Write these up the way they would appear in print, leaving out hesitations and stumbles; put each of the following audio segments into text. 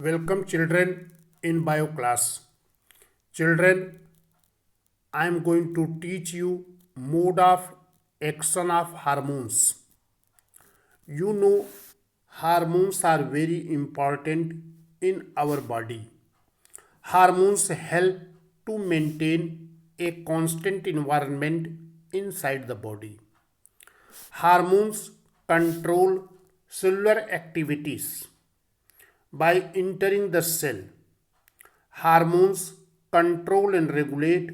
Welcome children in bio class. Children, I am going to teach you mode of action of hormones. You know hormones are very important in our body. Hormones help to maintain a constant environment inside the body. Hormones control cellular activities by entering the cell. Hormones control and regulate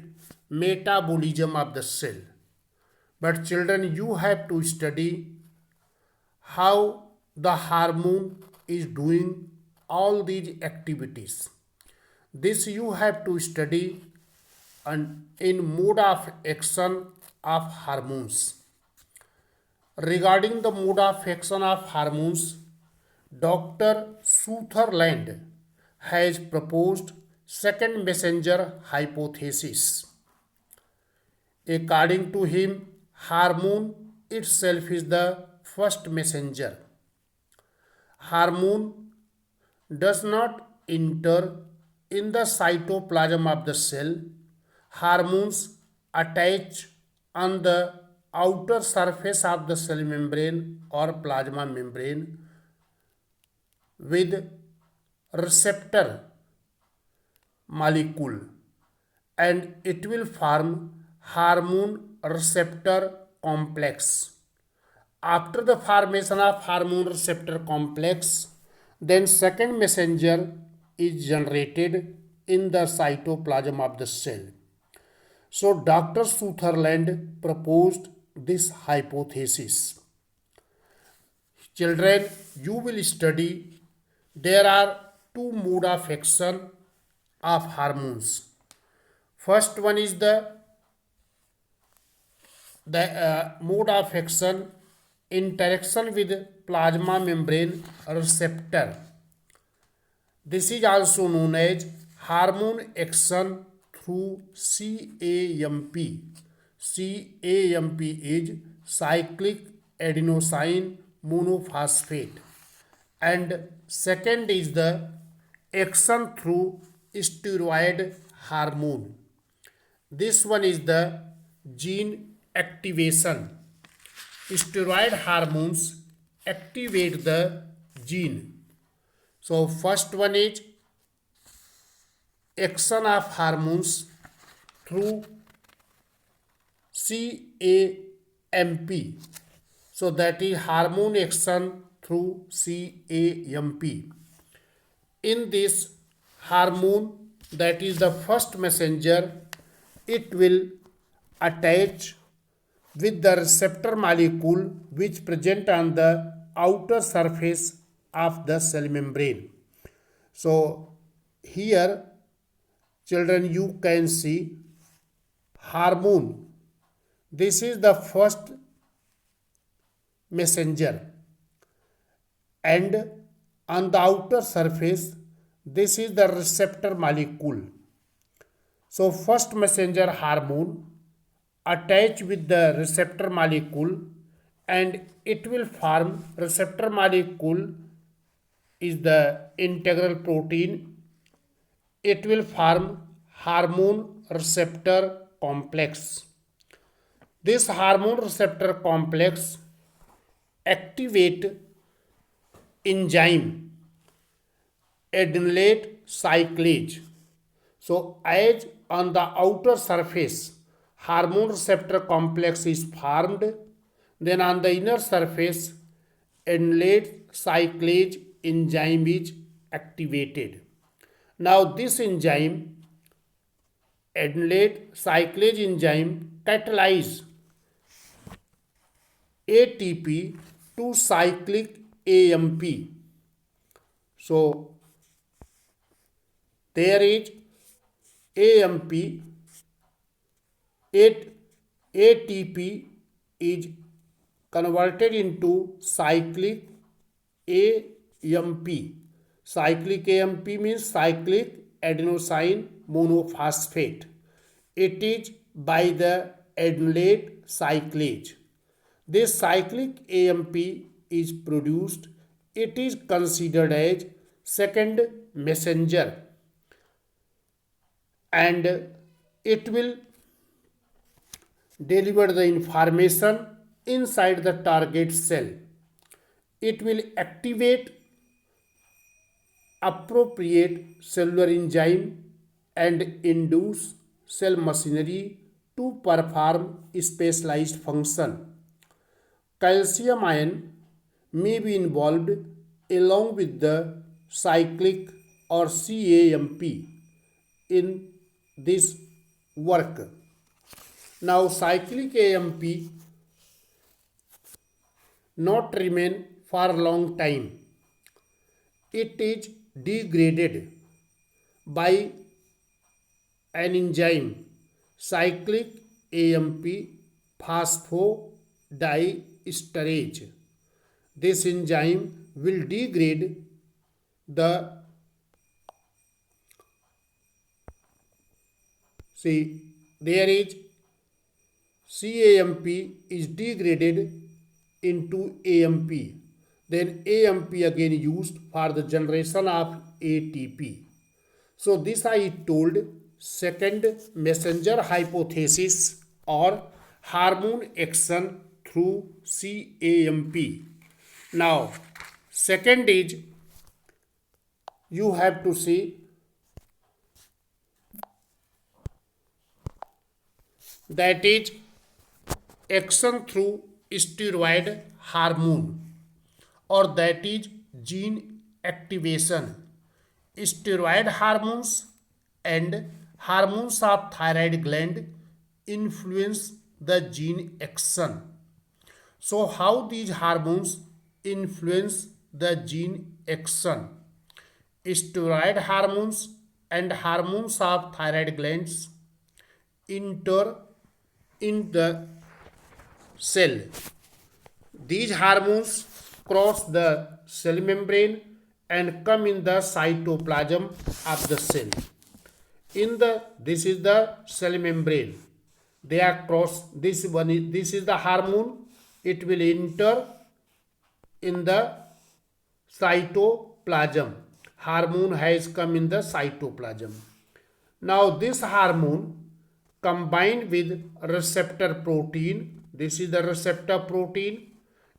metabolism of the cell. But children, you have to study how the hormone is doing all these activities. This you have to study in mode of action of hormones. Regarding the mode of action of hormones, Dr. Sutherland has proposed second messenger hypothesis. According to him, hormone itself is the first messenger. Hormone does not enter in the cytoplasm of the cell. Hormones attach on the outer surface of the cell membrane or plasma membrane with receptor molecule, and it will form hormone receptor complex. After the formation of hormone receptor complex, then second messenger is generated in the cytoplasm of the cell. So Dr. Sutherland proposed this hypothesis. Children, you will study there are two mode of action of hormones. First one is the mode of action interaction with plasma membrane receptor. This is also known as hormone action through CAMP. CAMP is cyclic adenosine monophosphate, and second is the action through steroid hormone. This one is the gene activation. Steroid hormones activate the gene. So first one is action of hormones through CAMP. So that is hormone action through CAMP. In this hormone, that is the first messenger, it will attach with the receptor molecule which present on the outer surface of the cell membrane. So here children, you can see hormone. This is the first messenger, and on the outer surface this is the receptor molecule. So first messenger hormone attach with the receptor molecule, and it will form receptor molecule is the integral protein. It will form hormone receptor complex. This hormone receptor complex activate enzyme adenylate cyclase. So as on the outer surface hormone receptor complex is formed, then on the inner surface adenylate cyclase enzyme is activated. Now this enzyme adenylate cyclase enzyme catalyze ATP to cyclic AMP. So there is AMP, ATP is converted into cyclic AMP. Cyclic AMP means cyclic adenosine monophosphate. It is by the adenylate cyclase. This cyclic AMP is produced. It is considered as second messenger, and it will deliver the information inside the target cell. It will activate appropriate cellular enzyme and induce cell machinery to perform specialized function. Calcium ion may be involved along with the cyclic or CAMP in this work. Now cyclic AMP not remain for a long time. It is degraded by an enzyme, cyclic AMP phosphodiesterase. This enzyme will degrade the there is CAMP is degraded into AMP. Then AMP again used for the generation of ATP. So this I told second messenger hypothesis or hormone action through CAMP. Now second is you have to see that is action through steroid hormone, or that is gene activation. Steroid hormones and hormones of thyroid gland influence the gene action. So how these hormones influence the gene action? Steroid hormones and hormones of thyroid glands enter in the cell. These hormones cross the cell membrane and come in the cytoplasm of the cell. This is the cell membrane. They are cross. This is the hormone. It will enter in the cytoplasm. Hormone has come in the cytoplasm. Now this hormone combined with receptor protein. This is the receptor protein.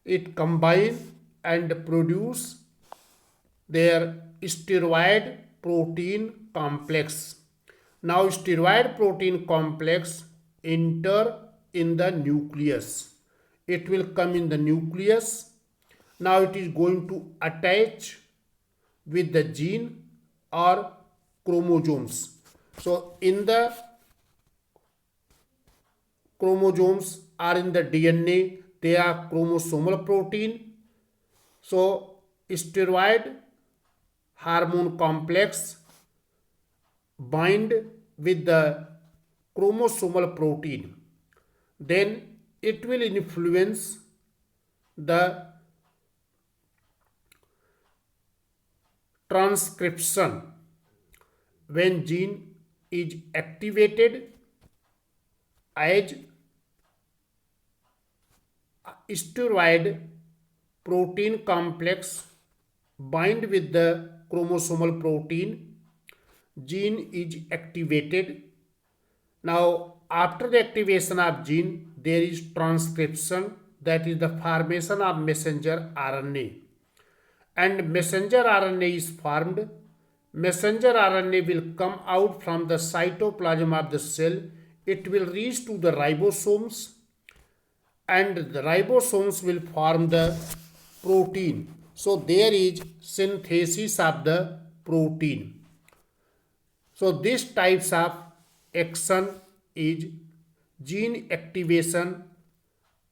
It combine and produce their steroid protein complex. Now steroid protein complex enter in the nucleus. It will come in the nucleus. Now it is going to attach with the gene or chromosomes. So in the chromosomes are in the DNA, they are chromosomal protein. So steroid hormone complex bind with the chromosomal protein. Then it will influence the transcription. When gene is activated, as steroid protein complex bind with the chromosomal protein, gene is activated. Now after the activation of gene, there is transcription, that is the formation of messenger RNA, and messenger RNA is formed. Messenger RNA will come out from the cytoplasm of the cell. It will reach to the ribosomes, and the ribosomes will form the protein. So there is synthesis of the protein. So these types of action is gene activation,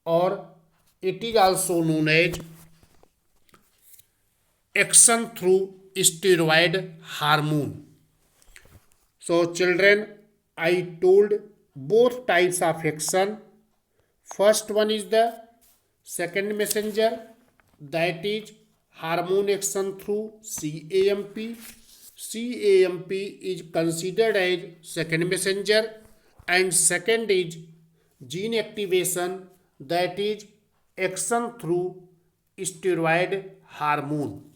or it is also known as action through steroid hormone. So children, I told both types of action. First one is the second messenger, that is hormone action through CAMP. CAMP is considered as second messenger, and second is gene activation, that is action through steroid hormone.